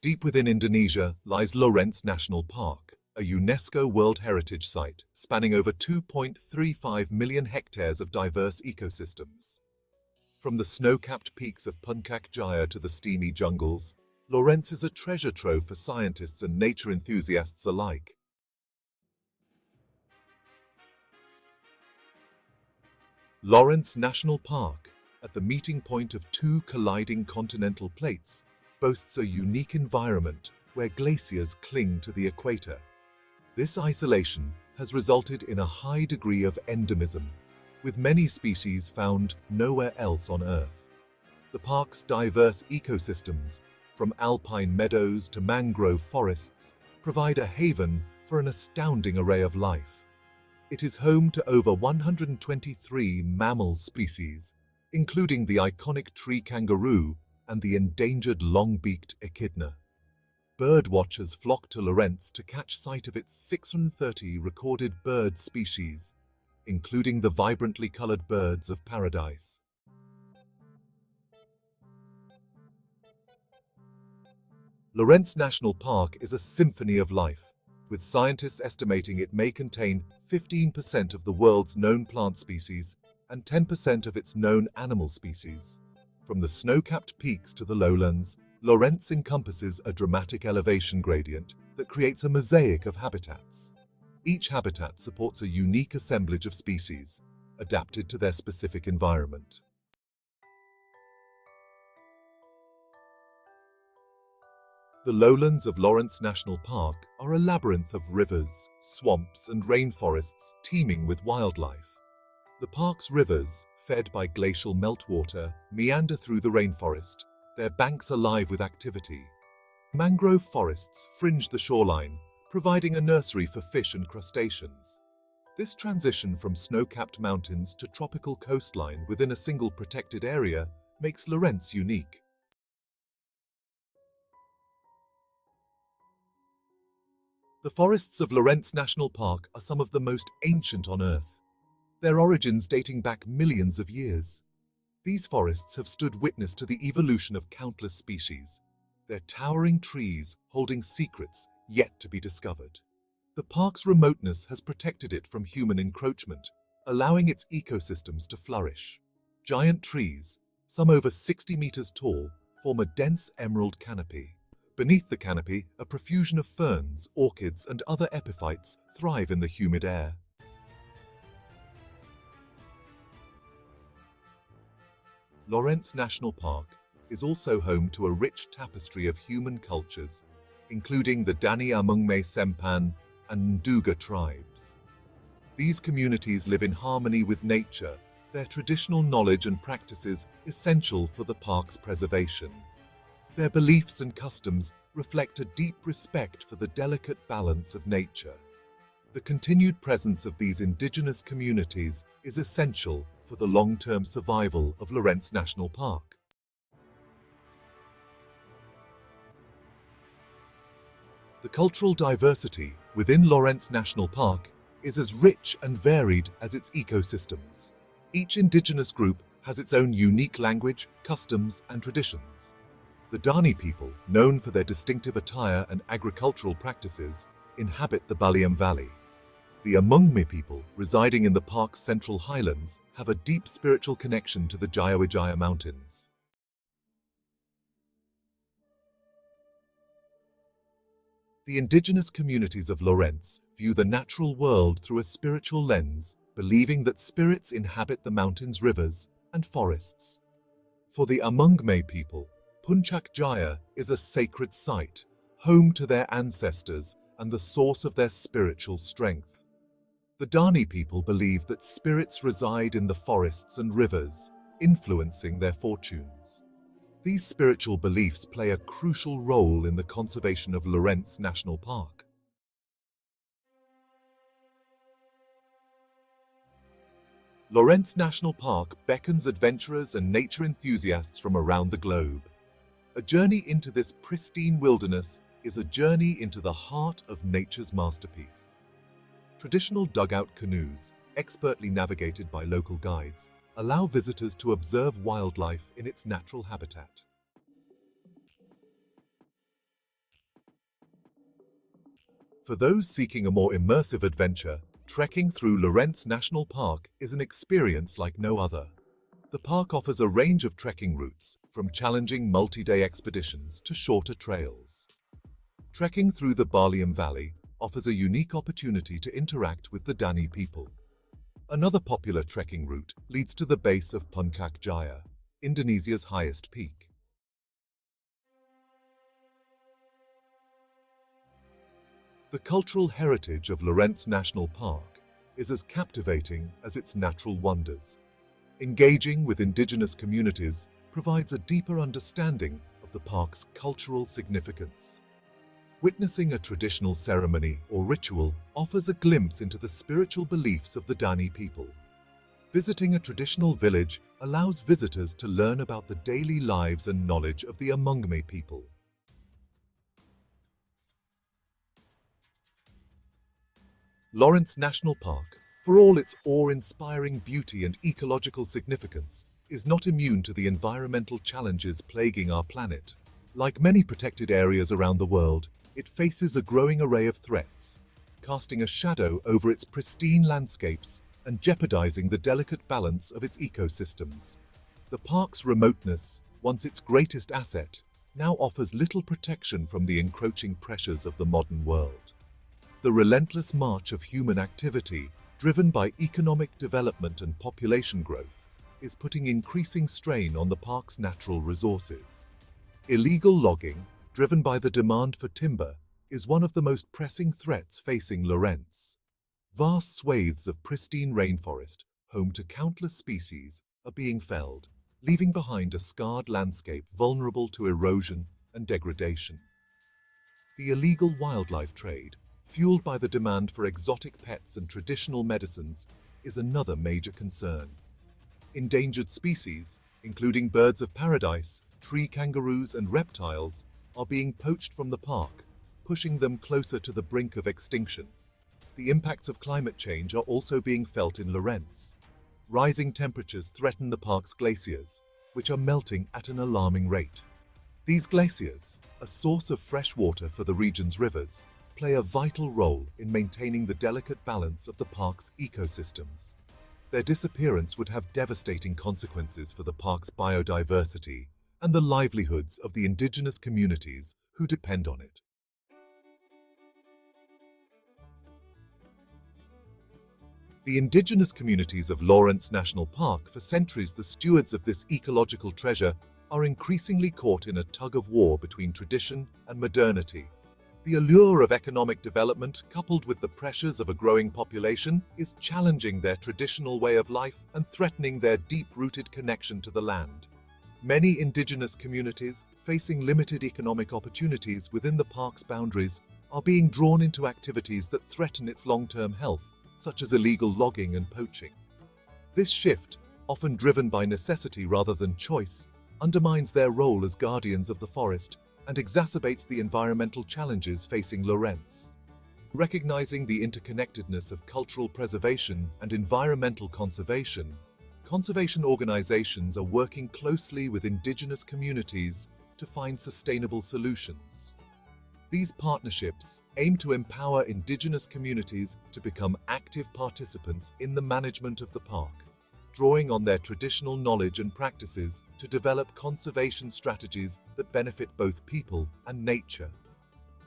Deep within Indonesia lies Lorentz National Park, a UNESCO World Heritage Site spanning over 2.35 million hectares of diverse ecosystems. From the snow-capped peaks of Puncak Jaya to the steamy jungles, Lorentz is a treasure trove for scientists and nature enthusiasts alike. Lorentz National Park, at the meeting point of two colliding continental plates, boasts a unique environment where glaciers cling to the equator. This isolation has resulted in a high degree of endemism, with many species found nowhere else on Earth. The park's diverse ecosystems, from alpine meadows to mangrove forests, provide a haven for an astounding array of life. It is home to over 123 mammal species, including the iconic tree kangaroo and the endangered long-beaked echidna. Birdwatchers flock to Lorentz to catch sight of its 630 recorded bird species, including the vibrantly colored birds of paradise. Lorentz National Park is a symphony of life, with scientists estimating it may contain 15% of the world's known plant species and 10% of its known animal species. From the snow-capped peaks to the lowlands, Lorentz encompasses a dramatic elevation gradient that creates a mosaic of habitats. Each habitat supports a unique assemblage of species, adapted to their specific environment. The lowlands of Lorentz National Park are a labyrinth of rivers, swamps, and rainforests teeming with wildlife. The park's rivers, fed by glacial meltwater, meander through the rainforest, their banks alive with activity. Mangrove forests fringe the shoreline, providing a nursery for fish and crustaceans. This transition from snow-capped mountains to tropical coastline within a single protected area makes Lorentz unique. The forests of Lorentz National Park are some of the most ancient on Earth, their origins dating back millions of years. These forests have stood witness to the evolution of countless species, their towering trees holding secrets yet to be discovered. The park's remoteness has protected it from human encroachment, allowing its ecosystems to flourish. Giant trees, some over 60 meters tall, form a dense emerald canopy. Beneath the canopy, a profusion of ferns, orchids, and other epiphytes thrive in the humid air. Lorentz National Park is also home to a rich tapestry of human cultures, including the Dani Amungme Sempan and Nduga tribes. These communities live in harmony with nature, their traditional knowledge and practices essential for the park's preservation. Their beliefs and customs reflect a deep respect for the delicate balance of nature. The continued presence of these indigenous communities is essential for the long-term survival of Lorentz National Park. The cultural diversity within Lorentz National Park is as rich and varied as its ecosystems. Each indigenous group has its own unique language, customs, and traditions. The Dani people, known for their distinctive attire and agricultural practices, inhabit the Baliem Valley. The Amungme people, residing in the park's central highlands, have a deep spiritual connection to the Jayawijaya Mountains. The indigenous communities of Lorentz view the natural world through a spiritual lens, believing that spirits inhabit the mountains, rivers, and forests. For the Amungme people, Puncak Jaya is a sacred site, home to their ancestors and the source of their spiritual strength. The Dani people believe that spirits reside in the forests and rivers, influencing their fortunes. These spiritual beliefs play a crucial role in the conservation of Lorentz National Park. Lorentz National Park beckons adventurers and nature enthusiasts from around the globe. A journey into this pristine wilderness is a journey into the heart of nature's masterpiece. Traditional dugout canoes, expertly navigated by local guides, allow visitors to observe wildlife in its natural habitat. For those seeking a more immersive adventure, trekking through Lorentz National Park is an experience like no other. The park offers a range of trekking routes, from challenging multi-day expeditions to shorter trails. Trekking through the Barliam Valley offers a unique opportunity to interact with the Dani people. Another popular trekking route leads to the base of Puncak Jaya, Indonesia's highest peak. The cultural heritage of Lorentz National Park is as captivating as its natural wonders. Engaging with indigenous communities provides a deeper understanding of the park's cultural significance. Witnessing a traditional ceremony or ritual offers a glimpse into the spiritual beliefs of the Dani people. Visiting a traditional village allows visitors to learn about the daily lives and knowledge of the Amungme people. Lorentz National Park, for all its awe-inspiring beauty and ecological significance, is not immune to the environmental challenges plaguing our planet. Like many protected areas around the world, it faces a growing array of threats, casting a shadow over its pristine landscapes and jeopardizing the delicate balance of its ecosystems. The park's remoteness, once its greatest asset, now offers little protection from the encroaching pressures of the modern world. The relentless march of human activity, driven by economic development and population growth, is putting increasing strain on the park's natural resources. Illegal logging, driven by the demand for timber, is one of the most pressing threats facing Lorentz. Vast swathes of pristine rainforest, home to countless species, are being felled, leaving behind a scarred landscape vulnerable to erosion and degradation. The illegal wildlife trade, fueled by the demand for exotic pets and traditional medicines, is another major concern. Endangered species, including birds of paradise, tree kangaroos and reptiles, are being poached from the park, pushing them closer to the brink of extinction. The impacts of climate change are also being felt in Lorentz. Rising temperatures threaten the park's glaciers, which are melting at an alarming rate. These glaciers, a source of fresh water for the region's rivers, play a vital role in maintaining the delicate balance of the park's ecosystems. Their disappearance would have devastating consequences for the park's biodiversity and the livelihoods of the indigenous communities who depend on it. The indigenous communities of Lorentz National Park, for centuries the stewards of this ecological treasure, are increasingly caught in a tug-of-war between tradition and modernity. The allure of economic development, coupled with the pressures of a growing population, is challenging their traditional way of life and threatening their deep-rooted connection to the land. Many indigenous communities, facing limited economic opportunities within the park's boundaries, are being drawn into activities that threaten its long-term health, such as illegal logging and poaching. This shift, often driven by necessity rather than choice, undermines their role as guardians of the forest and exacerbates the environmental challenges facing Lorentz. Recognizing the interconnectedness of cultural preservation and environmental conservation, conservation organizations are working closely with indigenous communities to find sustainable solutions. These partnerships aim to empower indigenous communities to become active participants in the management of the park, drawing on their traditional knowledge and practices to develop conservation strategies that benefit both people and nature.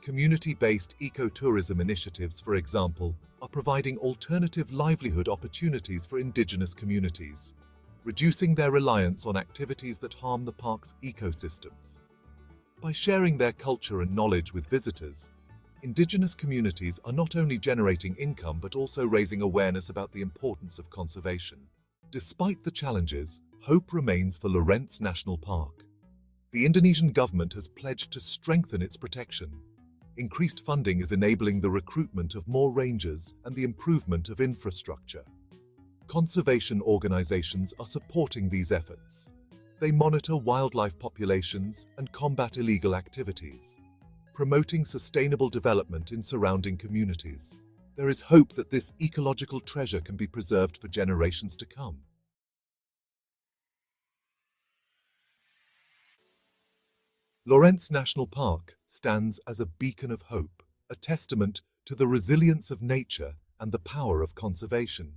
Community-based ecotourism initiatives, for example, are providing alternative livelihood opportunities for indigenous communities, reducing their reliance on activities that harm the park's ecosystems. By sharing their culture and knowledge with visitors, indigenous communities are not only generating income but also raising awareness about the importance of conservation. Despite the challenges, hope remains for Lorentz National Park. The Indonesian government has pledged to strengthen its protection. Increased funding is enabling the recruitment of more rangers and the improvement of infrastructure. Conservation organizations are supporting these efforts. They monitor wildlife populations and combat illegal activities, promoting sustainable development in surrounding communities. There is hope that this ecological treasure can be preserved for generations to come. Lorentz National Park stands as a beacon of hope, a testament to the resilience of nature and the power of conservation.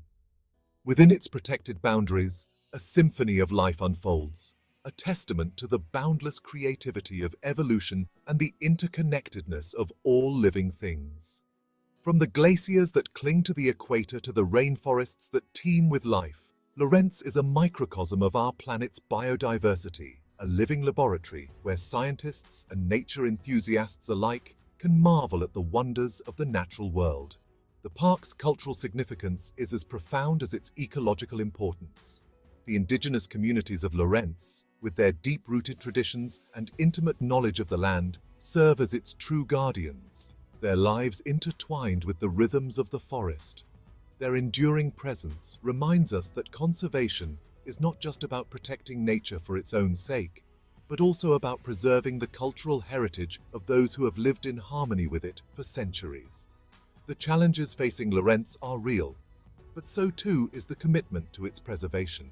Within its protected boundaries, a symphony of life unfolds, a testament to the boundless creativity of evolution and the interconnectedness of all living things. From the glaciers that cling to the equator to the rainforests that teem with life, Lorentz is a microcosm of our planet's biodiversity, a living laboratory where scientists and nature enthusiasts alike can marvel at the wonders of the natural world. The park's cultural significance is as profound as its ecological importance. The indigenous communities of Lorentz, with their deep-rooted traditions and intimate knowledge of the land, serve as its true guardians, their lives intertwined with the rhythms of the forest. Their enduring presence reminds us that conservation is not just about protecting nature for its own sake, but also about preserving the cultural heritage of those who have lived in harmony with it for centuries. The challenges facing Lorentz are real, but so too is the commitment to its preservation.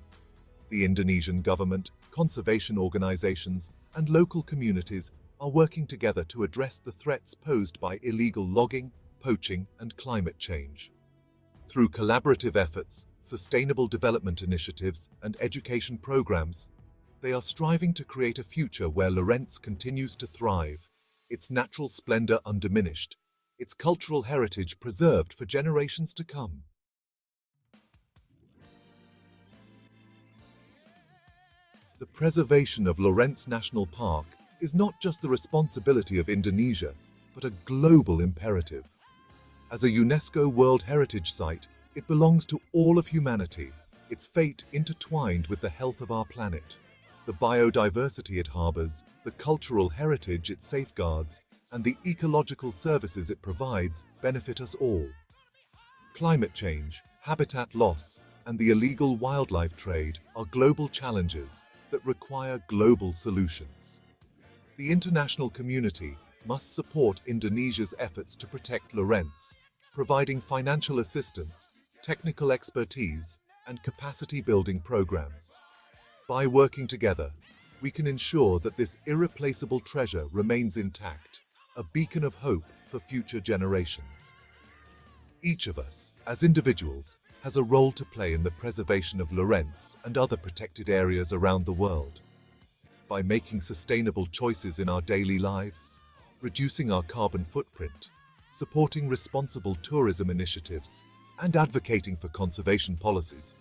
The Indonesian government, conservation organizations, and local communities are working together to address the threats posed by illegal logging, poaching, and climate change. Through collaborative efforts, sustainable development initiatives, and education programs, they are striving to create a future where Lorentz continues to thrive, its natural splendor undiminished, its cultural heritage preserved for generations to come. The preservation of Lorentz National Park is not just the responsibility of Indonesia, but a global imperative. As a UNESCO World Heritage Site, it belongs to all of humanity, its fate intertwined with the health of our planet. The biodiversity it harbors, the cultural heritage it safeguards, and the ecological services it provides benefit us all. Climate change, habitat loss, and the illegal wildlife trade are global challenges that require global solutions. The international community must support Indonesia's efforts to protect Lorentz, providing financial assistance, technical expertise, and capacity-building programs. By working together, we can ensure that this irreplaceable treasure remains intact, a beacon of hope for future generations. Each of us, as individuals, has a role to play in the preservation of Lorentz and other protected areas around the world. By making sustainable choices in our daily lives, reducing our carbon footprint, supporting responsible tourism initiatives, and advocating for conservation policies,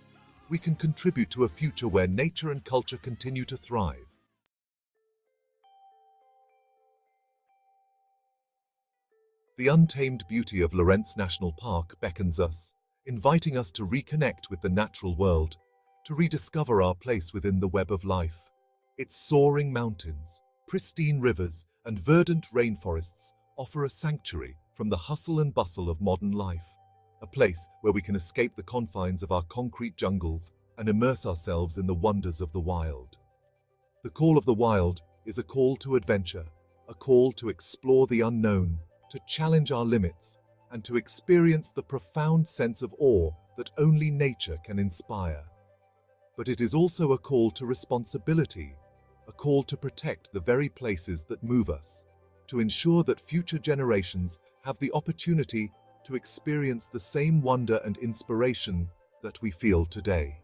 we can contribute to a future where nature and culture continue to thrive. The untamed beauty of Lorentz National Park beckons us, inviting us to reconnect with the natural world, to rediscover our place within the web of life. Its soaring mountains, pristine rivers, and verdant rainforests offer a sanctuary from the hustle and bustle of modern life, a place where we can escape the confines of our concrete jungles and immerse ourselves in the wonders of the wild. The call of the wild is a call to adventure, a call to explore the unknown, to challenge our limits, and to experience the profound sense of awe that only nature can inspire. But it is also a call to responsibility, a call to protect the very places that move us, to ensure that future generations have the opportunity to experience the same wonder and inspiration that we feel today.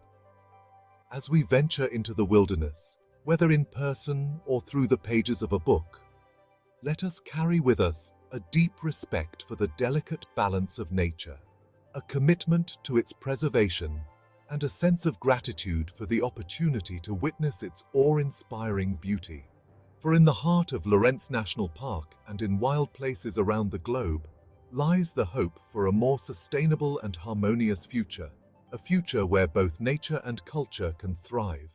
As we venture into the wilderness, whether in person or through the pages of a book, let us carry with us a deep respect for the delicate balance of nature, a commitment to its preservation, and a sense of gratitude for the opportunity to witness its awe-inspiring beauty. For in the heart of Lorentz National Park and in wild places around the globe lies the hope for a more sustainable and harmonious future, a future where both nature and culture can thrive.